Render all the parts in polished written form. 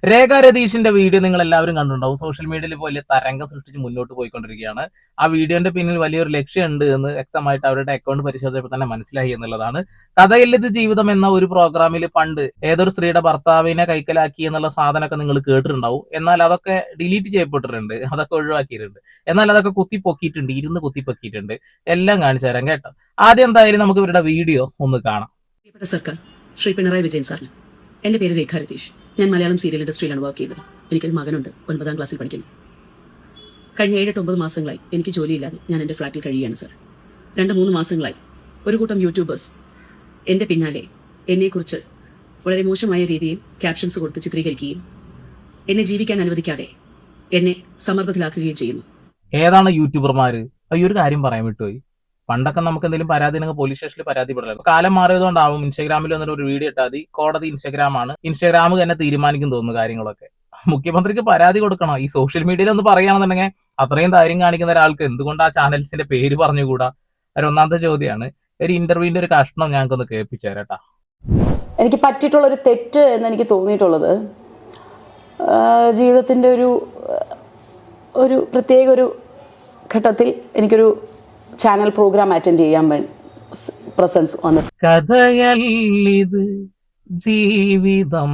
രേഖ രതീഷിന്റെ video നിങ്ങൾ എല്ലാവരും കണ്ടിട്ടുണ്ടാവും. സോഷ്യൽ മീഡിയയിൽ വലിയ തരംഗം സൃഷ്ടിച്ച് മുന്നോട്ട് പോയിക്കൊണ്ടിരിക്കുകയാണ്. ആ വീഡിയോന്റെ പിന്നിൽ വലിയൊരു ലക്ഷ്യമുണ്ട് എന്ന് വ്യക്തമായിട്ട് അവരുടെ അക്കൗണ്ട് പരിശോധിച്ചപ്പോൾ തന്നെ മനസ്സിലായി എന്നുള്ളതാണ്. കഥയില്ലത് ജീവിതം എന്ന ഒരു പ്രോഗ്രാമിൽ പണ്ട് ഏതൊരു സ്ത്രീയുടെ ഭർത്താവിനെ കൈക്കലാക്കി എന്നുള്ള സാധനമൊക്കെ നിങ്ങൾ കേട്ടിട്ടുണ്ടാവും. എന്നാൽ അതൊക്കെ ഡിലീറ്റ് ചെയ്യപ്പെട്ടിട്ടുണ്ട്, അതൊക്കെ ഒഴിവാക്കിയിട്ടുണ്ട്. എന്നാൽ അതൊക്കെ കുത്തിപ്പൊക്കിയിട്ടുണ്ട്, ഇരുന്ന് കുത്തിപ്പൊക്കിയിട്ടുണ്ട്. എല്ലാം കാണിച്ചു തരാം കേട്ടോ. ആദ്യം എന്തായാലും നമുക്ക് ഇവരുടെ വീഡിയോ ഒന്ന് കാണാം. സർക്കാർ ശ്രീ പിണറായി വിജയൻ സാറിന് എന്റെ പേര് രേഖ രതീഷ്. ഞാൻ മലയാളം സീരിയൽ ഇൻഡസ്ട്രിയിലാണ് വർക്ക് ചെയ്തത്. എനിക്കൊരു മകനുണ്ട്, 9ാം ക്ലാസ്സിൽ പഠിക്കുന്നു. കഴിഞ്ഞ 7-9 മാസങ്ങളായി എനിക്ക് ജോലിയില്ലാതെ ഞാൻ എന്റെ ഫ്ളാറ്റിൽ കഴിയുകയാണ് സർ. 2-3 മാസങ്ങളായി ഒരു കൂട്ടം യൂട്യൂബേഴ്സ് എന്റെ പിന്നാലെ എന്നെക്കുറിച്ച് വളരെ മോശമായ രീതിയിൽ ക്യാപ്ഷൻസ് കൊടുത്ത് ചിത്രീകരിക്കുകയും എന്നെ ജീവിക്കാൻ അനുവദിക്കാതെ എന്നെ സമ്മർദ്ദത്തിലാക്കുകയും ചെയ്യുന്നു. ഏതാണ് യൂട്യൂബർമാര്? ഈ ഒരു കാര്യം പറയാൻ വിട്ടുപോയി. പണ്ടൊക്കെ നമുക്ക് എന്തെങ്കിലും പരാതി ഉണ്ടെങ്കിൽ പോലീസ് സ്റ്റേഷനിൽ പരാതിപ്പെടലായിരുന്നു. കാലം മാറിയതുകൊണ്ടാവും ഇൻസ്റ്റാഗ്രാമിൽ വന്നിട്ട് ഒരു വീഡിയോ ഇട്ടാൽ മതി, കോടതി ഇൻസ്റ്റാഗ്രാമാണ്, ഇൻസ്റ്റാഗ്രാം തന്നെ തീരുമാനിക്കും തോന്നുന്നു കാര്യങ്ങളൊക്കെ. മുഖ്യമന്ത്രിക്ക് പരാതി കൊടുക്കണം. ഈ സോഷ്യൽ മീഡിയയിൽ ഒന്ന് പറയുകയാണെന്നുണ്ടെങ്കിൽ അത്രയും ധൈര്യം കാണിക്കുന്ന ഒരാൾക്ക് എന്തുകൊണ്ട് ആ ചാനൽസിന്റെ പേര് പറഞ്ഞുകൂടാ? ഒരു ഒന്നാമത്തെ ചോദ്യമാണ്. ഒരു ഇന്റർവ്യൂവിന്റെ ഒരു കഷ്ണം ഞങ്ങൾക്കൊന്ന് കേൾപ്പിച്ചു തരാട്ടാ. എനിക്ക് പറ്റിയിട്ടുള്ള ഒരു തെറ്റ് എന്ന് എനിക്ക് തോന്നിയിട്ടുള്ളത്, ജീവിതത്തിൻ്റെ ഒരു പ്രത്യേക ഒരു ഘട്ടത്തിൽ എനിക്കൊരു ചാനൽ പ്രോഗ്രാം അറ്റൻഡ് ചെയ്യാൻ പ്രസൻസ് വന്നു. കഥയല്ലിത് ജീവിതം,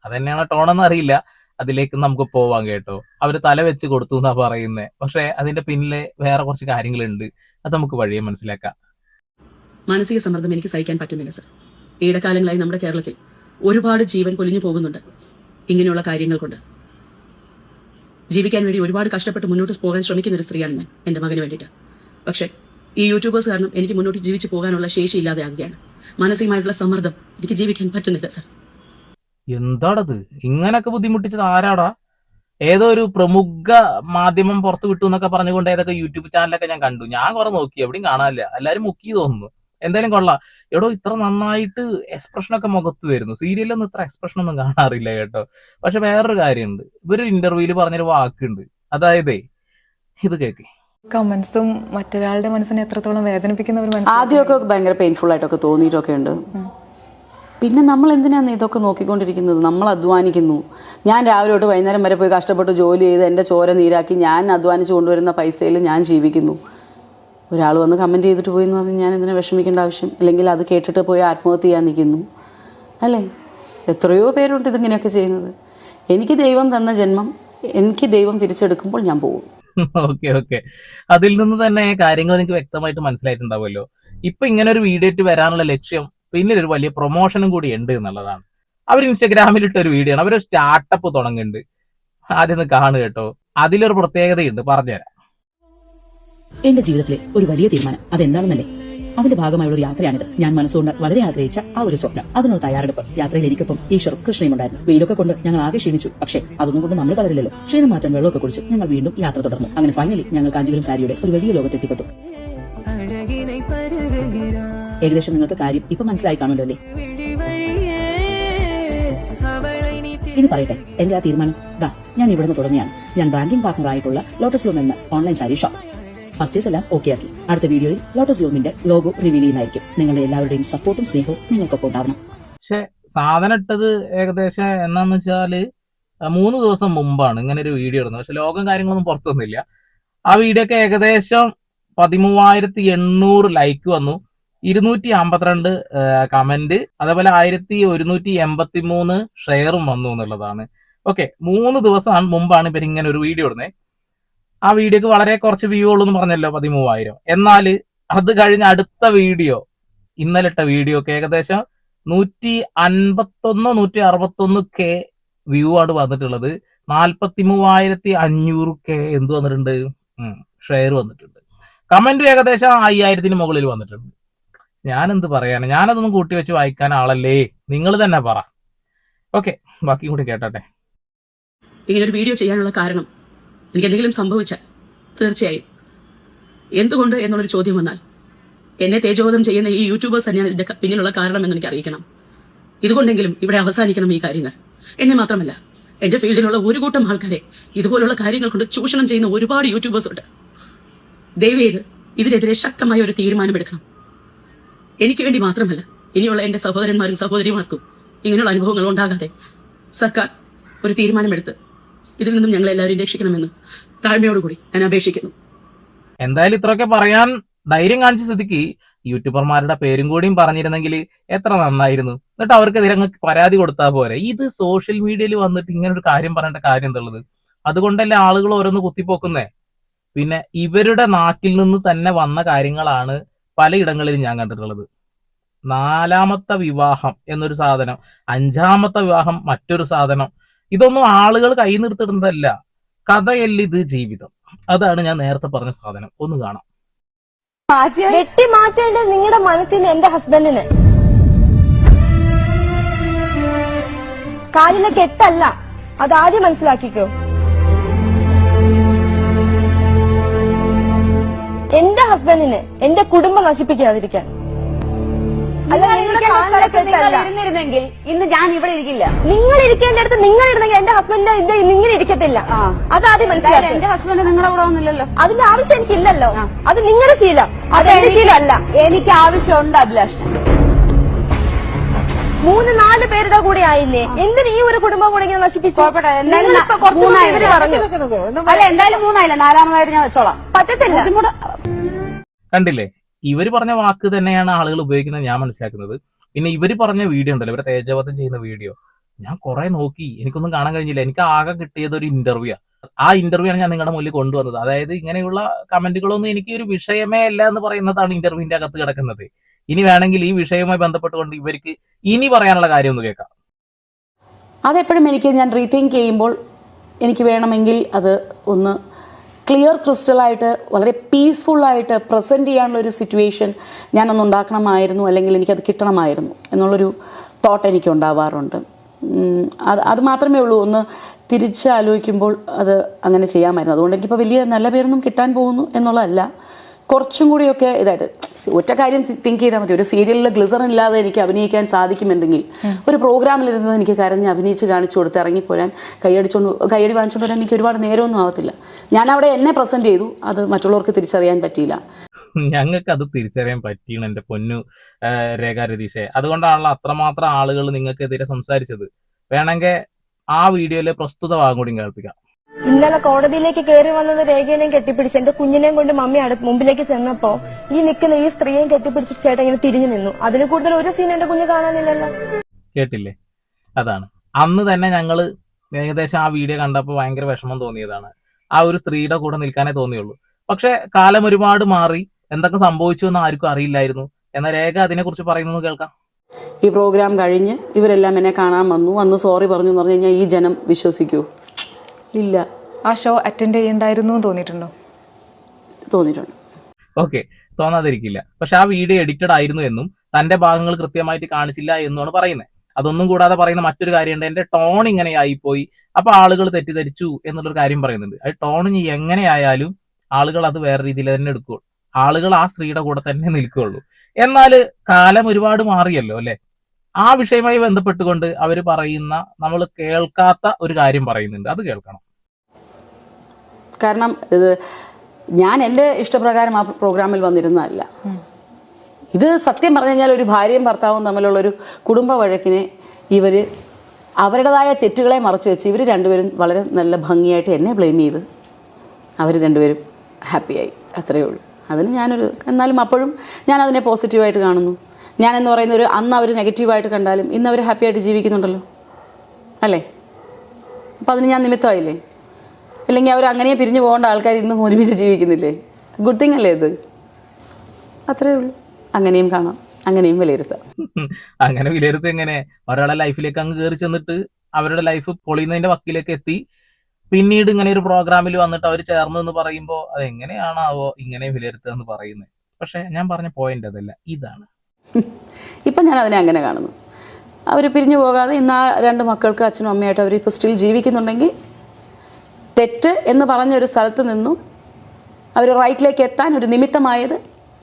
അതന്നെയാണ് ടോണെന്ന് അറിയില്ല. അതിലേക്ക് നമുക്ക് പോവാൻ കേട്ടോ. അവര് തല വെച്ച് കൊടുത്തു എന്നാ പറയുന്നത്, പക്ഷെ അതിന്റെ പിന്നിലെ വേറെ കുറച്ച് കാര്യങ്ങളുണ്ട്. അത് നമുക്ക് വഴിയെ മനസ്സിലാക്കാം. മാനസിക സമ്മർദ്ദം എനിക്ക് സഹിക്കാൻ പറ്റുന്നില്ല സർ. ഈയിടക്കാലങ്ങളായി നമ്മുടെ കേരളത്തിൽ ഒരുപാട് ജീവൻ പൊലിഞ്ഞു പോകുന്നുണ്ട് ഇങ്ങനെയുള്ള കാര്യങ്ങൾ കൊണ്ട്. ജീവിക്കാൻ വേണ്ടി ഒരുപാട് കഷ്ടപ്പെട്ട് മുന്നോട്ട് പോകാൻ ശ്രമിക്കുന്ന ഒരു സ്ത്രീയാണ് ഞാൻ എന്റെ മകന് വേണ്ടിയിട്ട്. പക്ഷെ ഈ യൂട്യൂബേഴ്സ് കാരണം എനിക്ക് മുന്നോട്ട് ജീവിച്ചു പോകാനുള്ള ശേഷി ഇല്ലാതെ ആകുകയാണ്. മാനസികമായിട്ടുള്ള സമ്മർദ്ദം എനിക്ക് ജീവിക്കാൻ പറ്റുന്നില്ല സർ. എന്താടത് ഇങ്ങനൊക്കെ ബുദ്ധിമുട്ടിച്ചത് ആരാടാ? ഏതോ ഒരു പ്രമുഖ മാധ്യമം പുറത്തു വിട്ടു എന്നൊക്കെ പറഞ്ഞുകൊണ്ട് ഏതൊക്കെ യൂട്യൂബ് ചാനലൊക്കെ ഞാൻ കണ്ടു. ഞാൻ കുറെ നോക്കി, എവിടെയും കാണാനില്ല. എല്ലാരും മുക്കി തോന്നുന്നു. എന്തായാലും കൊള്ളാം. എടോ, ഇത്ര നന്നായിട്ട് എക്സ്പ്രഷൻ ഒക്കെ മുഖത്ത് വരുന്നു. സീരിയലൊന്നും ഇത്ര എക്സ്പ്രഷൻ ഒന്നും കാണാറില്ല കേട്ടോ. പക്ഷെ വേറൊരു കാര്യമുണ്ട്, ഇവര് ഇന്റർവ്യൂവിൽ പറഞ്ഞൊരു വാക്കുണ്ട്. അതായത് ഇത് കേക്ക്, കമന്റ്സും മറ്റൊരാളുടെ മനസ്സിനെ എത്രത്തോളം വേദനിപ്പിക്കുന്നവർ ആദ്യമൊക്കെ ഭയങ്കര പെയിൻഫുൾ ആയിട്ടൊക്കെ തോന്നിയിട്ടൊക്കെ ഉണ്ട്. പിന്നെ നമ്മൾ എന്തിനാണ് ഇതൊക്കെ നോക്കിക്കൊണ്ടിരിക്കുന്നത്? നമ്മൾ അധ്വാനിക്കുന്നു. ഞാൻ രാവിലെ തൊട്ട് വൈകുന്നേരം വരെ പോയി കഷ്ടപ്പെട്ട് ജോലി ചെയ്ത് എൻ്റെ ചോര നീരാക്കി ഞാൻ അധ്വാനിച്ച് കൊണ്ടുവരുന്ന പൈസയിൽ ഞാൻ ജീവിക്കുന്നു. ഒരാൾ വന്ന് കമൻറ്റ് ചെയ്തിട്ട് പോയി എന്ന് പറഞ്ഞാൽ ഞാൻ എന്തിനാ വിഷമിക്കേണ്ട ആവശ്യം? അല്ലെങ്കിൽ അത് കേട്ടിട്ട് പോയി ആത്മഹത്യ ചെയ്യാൻ നിൽക്കുന്നു അല്ലേ? എത്രയോ പേരുണ്ട് ഇതിങ്ങനെയൊക്കെ ചെയ്യുന്നത്. എനിക്ക് ദൈവം തന്ന ജന്മം എനിക്ക് ദൈവം തിരിച്ചെടുക്കുമ്പോൾ ഞാൻ പോകും. ഓക്കെ. അതിൽ നിന്ന് തന്നെ കാര്യങ്ങൾ എനിക്ക് വ്യക്തമായിട്ട് മനസ്സിലായിട്ടുണ്ടാവുമല്ലോ. ഇപ്പൊ ഇങ്ങനെ ഒരു വീഡിയോ ഇട്ട് വരാനുള്ള ലക്ഷ്യം പിന്നീട് ഒരു വലിയ പ്രൊമോഷനും കൂടി ഉണ്ട് എന്നുള്ളതാണ്. അവർ ഇൻസ്റ്റാഗ്രാമിൽ ഇട്ട ഒരു വീഡിയോ ആണ്. അവരൊരു സ്റ്റാർട്ടപ്പ് തുടങ്ങുന്നുണ്ട്. ആദ്യം ഒന്ന് കാണുക കേട്ടോ. അതിലൊരു പ്രത്യേകതയുണ്ട്, പറഞ്ഞുതരാം. എന്റെ ജീവിതത്തിലെ ഒരു വലിയ തീരുമാനം അതെന്താണെന്നല്ലേ? അതിന്റെ ഭാഗമായുള്ള ഒരു യാത്രയാണിത്. ഞാൻ മനസ്സുകൊണ്ട് വളരെ ആഗ്രഹിച്ച ആ ഒരു സ്വപ്നം, അതിനുള്ള തയ്യാറെടുപ്പ്. യാത്രയിൽ എനിക്കൊപ്പം ഈശ്വറും കൃഷ്ണയും ഉണ്ടായിരുന്നു. വെയിലൊക്കെ കൊണ്ട് ഞങ്ങൾ ആകെ ക്ഷീണിച്ചു. പക്ഷേ അതൊന്നും കൊണ്ട് നമ്മൾ തളരില്ലല്ലോ. ക്ഷീണം മാറ്റാൻ വെള്ളമൊക്കെ കുടിച്ച് ഞങ്ങൾ വീണ്ടും യാത്ര തുടർന്നു. അങ്ങനെ ഫൈനലി ഞങ്ങൾ കാഞ്ചീപുരം സാരിയുടെ ഒരു വലിയ ലോകത്തെത്തിപ്പെട്ടു. ഏകദേശം നിങ്ങൾക്ക് കാര്യം ഇപ്പൊ മനസ്സിലായി കാണുമല്ലോ അല്ലേ? ഇനി പറയട്ടെ എന്റെ ആ തീരുമാനം. ഞാൻ ഇവിടുന്ന് തുടങ്ങിയാണ്. ഞാൻ ബ്രാൻഡിംഗ് പാർട്ണർ ആയിട്ടുള്ള ലോട്ടസ് ലൂം എന്ന ഓൺലൈൻ സാരി ഷോപ്പ്. പർച്ചേസ് എല്ലാം ഓക്കെ ആക്കി. അടുത്ത വീഡിയോയിൽ ലോട്ടസ് ലൂമിന്റെ ലോഗോ റിവീൽ ചെയ്യുന്നതായിരിക്കും. നിങ്ങളുടെ എല്ലാവരുടെയും സപ്പോർട്ടും സ്നേഹവും നിങ്ങൾക്കൊപ്പം ഉണ്ടാവണം. പക്ഷെ സാധനം ഇട്ടത് ഏകദേശം എന്നാന്ന് വെച്ചാല് 3 ദിവസം മുമ്പാണ് ഇങ്ങനെ ഒരു വീഡിയോ ഇടുന്നത്. പക്ഷെ ലോകം കാര്യങ്ങളൊന്നും പുറത്തൊന്നുമില്ല. ആ വീഡിയോ ഒക്കെ ഏകദേശം 13,800 ലൈക്ക് വന്നു, 252 കമന്റ്, അതേപോലെ 1183 ഷെയറും വന്നു എന്നുള്ളതാണ്. ഓക്കെ, 3 ദിവസം മുമ്പാണ് ഇവർ ഇങ്ങനെ ഒരു വീഡിയോ ഇടുന്നത്. ആ വീഡിയോക്ക് വളരെ കുറച്ച് വ്യൂ ഉള്ളൂ എന്ന് പറഞ്ഞല്ലോ, 13,000. എന്നാല് അത് കഴിഞ്ഞ അടുത്ത വീഡിയോ, ഇന്നലെ ഇട്ട വീഡിയോക്ക് ഏകദേശം 151-161K വ്യൂ ആണ് വന്നിട്ടുള്ളത്. 43,500K എന്ത് വന്നിട്ടുണ്ട്, ഷെയർ വന്നിട്ടുണ്ട്. കമന്റും ഏകദേശം 5,000-ന് മുകളിൽ വന്നിട്ടുണ്ട്. ഞാനെന്ത് പറയാനാ? ഞാനതൊന്നും കൂട്ടി വെച്ച് വായിക്കാൻ ആളല്ലേ? നിങ്ങൾ തന്നെ പറ. ഓക്കെ, ബാക്കി കൂടി കേട്ടെ. ഇങ്ങനൊരു വീഡിയോ ചെയ്യാനുള്ള കാരണം എനിക്ക് എന്തെങ്കിലും സംഭവിച്ചാൽ തീർച്ചയായും എന്തുകൊണ്ട് എന്നുള്ളൊരു ചോദ്യം വന്നാൽ എന്നെ തേജോവധം ചെയ്യുന്ന ഈ യൂട്യൂബേഴ്സ് തന്നെയാണ് ഇതിന്റെ പിന്നിലുള്ള കാരണം എന്ന് എനിക്ക് അറിയിക്കണം. ഇതുകൊണ്ടെങ്കിലും ഇവിടെ അവസാനിക്കണം ഈ കാര്യങ്ങൾ. എന്നെ മാത്രമല്ല, എന്റെ ഫീൽഡിലുള്ള ഒരു കൂട്ടം ആൾക്കാരെ ഇതുപോലുള്ള കാര്യങ്ങൾ കൊണ്ട് ചൂഷണം ചെയ്യുന്ന ഒരുപാട് യൂട്യൂബേഴ്സ് ഉണ്ട്. ദയവേത് ഇതിനെതിരെ ശക്തമായ ഒരു തീരുമാനമെടുക്കണം. എനിക്ക് വേണ്ടി മാത്രമല്ല, ഇനിയുള്ള എന്റെ സഹോദരന്മാരും സഹോദരിമാർക്കും ഇങ്ങനെയുള്ള അനുഭവങ്ങൾ ഉണ്ടാകാതെ സർക്കാർ ഒരു തീരുമാനമെടുത്ത് ഇതിൽ നിന്നും ഞങ്ങൾ എല്ലാവരും രക്ഷിക്കണമെന്ന് താഴ്മയോടുകൂടി ഞാൻ അപേക്ഷിക്കുന്നു. എന്തായാലും ഇത്രയൊക്കെ പറയാൻ ധൈര്യം കാണിച്ച സ്ഥിതിക്ക് യൂട്യൂബർമാരുടെ പേരും കൂടിയും പറഞ്ഞിരുന്നെങ്കിൽ എത്ര നന്നായിരുന്നു. എന്നിട്ട് അവർക്കെതിരെ അങ്ങ് പരാതി കൊടുത്താൽ പോരെ. ഇത് സോഷ്യൽ മീഡിയയിൽ വന്നിട്ട് ഇങ്ങനെ ഒരു കാര്യം പറയേണ്ട കാര്യം എന്തുള്ളത്? അതുകൊണ്ടല്ലേ ആളുകൾ ഓരോന്ന് കുത്തിപ്പോക്കുന്നേ. പിന്നെ ഇവരുടെ നാക്കിൽ നിന്ന് തന്നെ വന്ന കാര്യങ്ങളാണ് പലയിടങ്ങളിലും ഞാൻ കണ്ടിട്ടുള്ളത്. 4ാമത്തെ വിവാഹം എന്നൊരു സാധനം, 5ാമത്തെ വിവാഹം മറ്റൊരു സാധനം. ഇതൊന്നും ആളുകൾ കൈ നിർത്തിടുന്നതല്ല. കഥയല്ല ഇത്, ജീവിതം. അതാണ് ഞാൻ നേരത്തെ പറഞ്ഞ സാധനം. ഒന്ന് കാണാം. വെട്ടി മാറ്റേണ്ടത് നിങ്ങളുടെ മനസ്സിന് എന്റെ ഹസ്ബൻഡിന്. കാലിലെ കെട്ടല്ല, അതാദ്യം മനസ്സിലാക്കിക്കോ. എന്റെ ഹസ്ബൻഡിന് എന്റെ കുടുംബം നശിപ്പിക്കാതിരിക്കാൻ. അല്ല, ഇരുന്നിരുന്നെങ്കിൽ ഇന്ന് ഞാൻ ഇവിടെ ഇരിക്കില്ല. നിങ്ങൾ ഇരിക്കേണ്ടടുത്ത് നിങ്ങൾ ഇരുന്നെങ്കിൽ എന്റെ ഹസ്ബൻഡിന്റെ നിങ്ങൾ ഇരിക്കത്തില്ല. അതാദ്യം മനസ്സിലാക്കി. എന്റെ ഹസ്ബൻഡ് നിങ്ങളുടെ കൂടെ ഒന്നുമില്ലല്ലോ. അതിന്റെ ആവശ്യം എനിക്കില്ലല്ലോ. അത് നിങ്ങളുടെ ശീലം, അത് എന്റെ ശീലമല്ല. എനിക്ക് ആവശ്യമുണ്ട് അഭിലാഷ്. 3-4 പേരുടെ കൂടെ ആയില്ലേ, എന്തിന് ഈ ഒരു കുടുംബം കൂടെ ഇങ്ങനെ നശിപ്പിച്ചു? അല്ല, എന്തായാലും 3ആയില്ല, 4ാമതായിട്ട് ഞാൻ വെച്ചോളാം. പറ്റത്തില്ല. കണ്ടില്ലേ, ഇവര് പറഞ്ഞ വാക്ക് തന്നെയാണ് ആളുകൾ ഉപയോഗിക്കുന്നത് ഞാൻ മനസ്സിലാക്കുന്നത്. പിന്നെ ഇവര് പറഞ്ഞ വീഡിയോ ഉണ്ടല്ലോ, ഇവരെ തേജവധം ചെയ്യുന്ന വീഡിയോ, ഞാൻ കുറെ നോക്കി, എനിക്കൊന്നും കാണാൻ കഴിഞ്ഞില്ല. എനിക്ക് ആകെ കിട്ടിയത് ഒരു ഇന്റർവ്യൂ. ആ ഇന്റർവ്യൂ ആണ് ഞാൻ നിങ്ങളുടെ മുന്നിൽ കൊണ്ടുവന്നത്. അതായത് ഇങ്ങനെയുള്ള കമന്റുകളൊന്നും എനിക്ക് ഒരു വിഷയമേ അല്ല എന്ന് പറയുന്നതാണ് ഇന്റർവ്യൂവിന്റെ അകത്ത് കിടക്കുന്നത്. ഇനി വേണമെങ്കിൽ ഈ വിഷയവുമായി ബന്ധപ്പെട്ടുകൊണ്ട് ഇവർക്ക് ഇനി പറയാനുള്ള കാര്യം ഒന്ന് കേൾക്കാം. അതെപ്പോഴും ഞാൻ റീതിങ്ക് ചെയ്യുമ്പോൾ എനിക്ക് വേണമെങ്കിൽ അത് ഒന്ന് ക്ലിയർ ക്രിസ്റ്റലായിട്ട് വളരെ പീസ്ഫുള്ളായിട്ട് പ്രസൻറ്റ് ചെയ്യാനുള്ള ഒരു സിറ്റുവേഷൻ ഞാനൊന്ന് ഉണ്ടാക്കണമായിരുന്നു, അല്ലെങ്കിൽ എനിക്കത് കിട്ടണമായിരുന്നു എന്നുള്ളൊരു തോട്ട് എനിക്ക് ഉണ്ടാവാറുണ്ട്. അത് മാത്രമേ ഉള്ളൂ. ഒന്ന് തിരിച്ച് ആലോചിക്കുമ്പോൾ അത് അങ്ങനെ ചെയ്യാമായിരുന്നു. അതുകൊണ്ട് എനിക്കിപ്പോൾ വലിയ നല്ല പേരൊന്നും കിട്ടാൻ പോകുന്നു എന്നുള്ളതല്ല, കുറച്ചും കൂടിയൊക്കെ ഇതായിട്ട് ഒറ്റ കാര്യം തിങ്ക് ചെയ്താൽ മതി. ഒരു സീരിയലിൽ ഗ്ലിസറിൻ ഇല്ലാതെ എനിക്ക് അഭിനയിക്കാൻ സാധിക്കുമെങ്കിൽ ഒരു പ്രോഗ്രാമിലിരുന്നത് എനിക്ക് കരഞ്ഞ് അഭിനയിച്ച് കാണിച്ചു കൊടുത്ത് ഇറങ്ങിപ്പോരാൻ കൈയടി വാങ്ങിച്ചുകൊണ്ട് വരാൻ എനിക്ക് ഒരുപാട് നേരമൊന്നും ആവത്തില്ല. ഞാൻ അവിടെ എന്നെ പ്രസന്റ് ചെയ്തു, അത് മറ്റുള്ളവർക്ക് തിരിച്ചറിയാൻ പറ്റിയില്ല. ഞങ്ങൾക്ക് അത് തിരിച്ചറിയാൻ പറ്റിയാണ് എന്റെ പൊന്നു രേഖ രതീഷേ. അതുകൊണ്ടാണല്ലോ അത്രമാത്രം ആളുകൾ നിങ്ങൾക്കെതിരെ സംസാരിച്ചത്. വേണമെങ്കിൽ ആ വീഡിയോയിലെ പ്രസ്തുത ഭാഗം കൂടി കേൾപ്പിക്കാം. ഇന്നലെ കോടതിയിലേക്ക് കയറി വന്നത് രേഖേനെയും കെട്ടിപ്പിടിച്ച് എന്റെ കുഞ്ഞിനെയും കൊണ്ട് മമ്മി മുമ്പിലേക്ക് ചെന്നപ്പോ ഈ നിൽക്കുന്ന ഈ സ്ത്രീയെയും കെട്ടിപ്പിടിച്ച് ചേട്ടൻ ഇങ്ങനെ തിരിഞ്ഞു നിന്നു. അതിൽ കൂടുതൽ ഒരു സീൻ എന്റെ കുഞ്ഞ് കാണാനില്ലല്ലോ. കേട്ടില്ലേ? അതാണ് അന്ന് തന്നെ ഞങ്ങള് ഏകദേശം ആ വീഡിയോ കണ്ടപ്പോൾ ഭയങ്കര വിഷമം തോന്നിയതാണ്. ആ ഒരു സ്ത്രീയുടെ കൂടെ നിൽക്കാനേ തോന്നിയുള്ളൂ. പക്ഷെ കാലം ഒരുപാട് മാറി, എന്തൊക്കെ സംഭവിച്ചു എന്ന് ആർക്കും അറിയില്ലായിരുന്നു. എന്നാൽ രേഖ അതിനെ കുറിച്ച് പറയുന്നത് കേൾക്കാം. ഈ പ്രോഗ്രാം കഴിഞ്ഞ് ഇവരെല്ലാം എന്നെ കാണാൻ വന്ന് സോറി പറഞ്ഞു എന്ന് പറഞ്ഞു കഴിഞ്ഞാൽ ഈ ജനം വിശ്വസിക്കൂ? ഇല്ല. ആ ഷോ അറ്റൻഡ് ചെയ്യണ്ടായിരുന്നു തോന്നിയിട്ടുണ്ടോ? തോന്നിയിട്ടുണ്ട്. ഓക്കെ, തോന്നാതിരിക്കില്ല. പക്ഷെ ആ വീഡിയോ എഡിറ്റഡ് ആയിരുന്നു എന്നും തന്റെ ഭാഗങ്ങൾ കൃത്യമായിട്ട് കാണിച്ചില്ല എന്നുമാണ് പറയുന്നത്. അതൊന്നും കൂടാതെ പറയുന്ന മറ്റൊരു കാര്യമുണ്ട്, എന്റെ ടോൺ ഇങ്ങനെ ആയിപ്പോയി, അപ്പൊ ആളുകൾ തെറ്റിദ്ധരിച്ചു എന്നുള്ളൊരു കാര്യം പറയുന്നുണ്ട്. അത് ടോൺ എങ്ങനെയായാലും ആളുകൾ അത് വേറെ രീതിയിൽ തന്നെ എടുക്കുകയുള്ളൂ. ആളുകൾ ആ സ്ത്രീയുടെ കൂടെ തന്നെ നിൽക്കുകയുള്ളൂ. എന്നാൽ കാലം ഒരുപാട് മാറിയല്ലോ അല്ലെ? ആ വിഷയവുമായി ബന്ധപ്പെട്ടുകൊണ്ട് അവർ പറയുന്ന നമ്മൾ കേൾക്കാത്ത ഒരു കാര്യം പറയുന്നുണ്ട്, അത് കേൾക്കണം. കാരണം ഞാൻ എൻ്റെ ഇഷ്ടപ്രകാരം ആ പ്രോഗ്രാമിൽ വന്നിരുന്നതല്ല. ഇത് സത്യം പറഞ്ഞു കഴിഞ്ഞാൽ ഒരു ഭാര്യയും ഭർത്താവും തമ്മിലുള്ളൊരു കുടുംബ വഴക്കിനെ ഇവർ അവരുടേതായ തെറ്റുകളെ മറച്ചു വെച്ച് ഇവർ രണ്ടുപേരും വളരെ നല്ല ഭംഗിയായിട്ട് എന്നെ ബ്ലെയിം ചെയ്ത് അവർ രണ്ടുപേരും ഹാപ്പിയായി. അത്രയേ ഉള്ളൂ. അതിന് എന്നാലും അപ്പോഴും ഞാൻ അതിനെ പോസിറ്റീവായിട്ട് കാണുന്നു. ഞാനെന്ന് പറയുന്ന അന്ന് അവർ നെഗറ്റീവായിട്ട് കണ്ടാലും ഇന്ന് അവർ ഹാപ്പി ആയിട്ട് ജീവിക്കുന്നുണ്ടല്ലോ അല്ലേ? അപ്പം അതിന് ഞാൻ നിമിത്തമായില്ലേ? അല്ലെങ്കിൽ അവർ അങ്ങനെ പിരിഞ്ഞു പോകേണ്ട ആൾക്കാർ ഇന്നും ഒരുമിച്ച് ജീവിക്കുന്നില്ലേ? ഗുഡ് തിങ് അല്ലേ ഇത്? അത്രയേ ഉള്ളൂ. അങ്ങനെയും കാണാം, അങ്ങനെയും വിലയിരുത്താം. അങ്ങനെ വിലയിരുത്തും എങ്ങനെ? ഒരാളെ ലൈഫിലേക്ക് അങ്ങ് കയറി ചെന്നിട്ട് അവരുടെ ലൈഫ് പൊളിയുന്നതിന്റെ വക്കിലേക്ക് എത്തി പിന്നീട് ഇങ്ങനെ ഒരു പ്രോഗ്രാമിൽ വന്നിട്ട് അവർ ചേർന്നു എന്ന് പറയുമ്പോൾ അതെങ്ങനെയാണാവോ ഇങ്ങനെ വിലയിരുത്തുക എന്ന് പറയുന്നത്? പക്ഷെ ഞാൻ പറഞ്ഞ പോയിന്റ് അതല്ല, ഇതാണ്. ഇപ്പം ഞാൻ അതിനെ അങ്ങനെ കാണുന്നു. അവർ പിരിഞ്ഞു പോകാതെ ഇന്ന് ആ 2 മക്കൾക്ക് അച്ഛനും അമ്മയായിട്ട് അവർ ഇപ്പോൾ സ്റ്റിൽ ജീവിക്കുന്നുണ്ടെങ്കിൽ തെറ്റ് എന്ന് പറഞ്ഞൊരു സ്ഥലത്ത് നിന്നും അവർ റൈറ്റിലേക്ക് എത്താൻ ഒരു നിമിത്തമായത്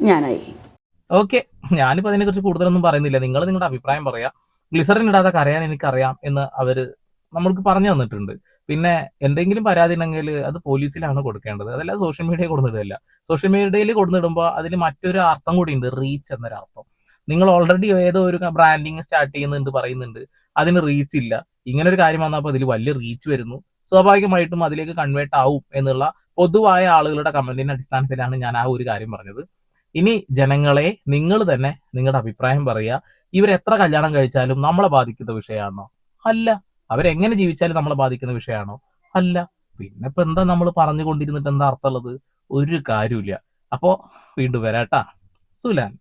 ഞാനായി. ഓക്കെ, ഞാനിപ്പോൾ അതിനെക്കുറിച്ച് കൂടുതലൊന്നും പറയുന്നില്ല. നിങ്ങൾ നിങ്ങളുടെ അഭിപ്രായം പറയാം. ഗ്ലിസറിൻ ഇടാതെ കരയാൻ എനിക്കറിയാം എന്ന് അവര് നമ്മൾക്ക് പറഞ്ഞു തന്നിട്ടുണ്ട്. പിന്നെ എന്തെങ്കിലും പരാതി ഉണ്ടെങ്കിൽ അത് പോലീസിലാണ് കൊടുക്കേണ്ടത്, അതല്ല സോഷ്യൽ മീഡിയയിൽ കൊടുത്തിടല്ല. സോഷ്യൽ മീഡിയയിൽ കൊടുത്തിടുമ്പോൾ അതിന് മറ്റൊരു അർത്ഥം കൂടി ഉണ്ട്, റീച്ച് എന്നൊരർത്ഥം. നിങ്ങൾ ഓൾറെഡി ഏതോ ഒരു ബ്രാൻഡിങ് സ്റ്റാർട്ട് ചെയ്യുന്നുണ്ട് പറയുന്നുണ്ട്, അതിന് റീച്ച് ഇല്ല. ഇങ്ങനെ ഒരു കാര്യം വന്നപ്പോൾ അതിൽ വലിയ റീച്ച് വരുന്നു, സ്വാഭാവികമായിട്ടും അതിലേക്ക് കൺവേർട്ട് ആവും എന്നുള്ള പൊതുവായ ആളുകളുടെ കമന്റിന്റെ അടിസ്ഥാനത്തിലാണ് ഞാൻ ആ ഒരു കാര്യം പറഞ്ഞത്. ഇനി ജനങ്ങളെ നിങ്ങൾ തന്നെ നിങ്ങളുടെ അഭിപ്രായം പറയുക. ഇവരെത്ര കല്യാണം കഴിച്ചാലും നമ്മളെ ബാധിക്കുന്ന വിഷയമാണോ? അല്ല. അവരെങ്ങനെ ജീവിച്ചാലും നമ്മളെ ബാധിക്കുന്ന വിഷയമാണോ? അല്ല. പിന്നെ ഇപ്പൊ എന്താ നമ്മൾ പറഞ്ഞുകൊണ്ടിരുന്നിട്ട് എന്താ അർത്ഥമുള്ളത്? ഒരു കാര്യമില്ല. അപ്പോ വീണ്ടും വരാട്ടാ. സുലാൻ.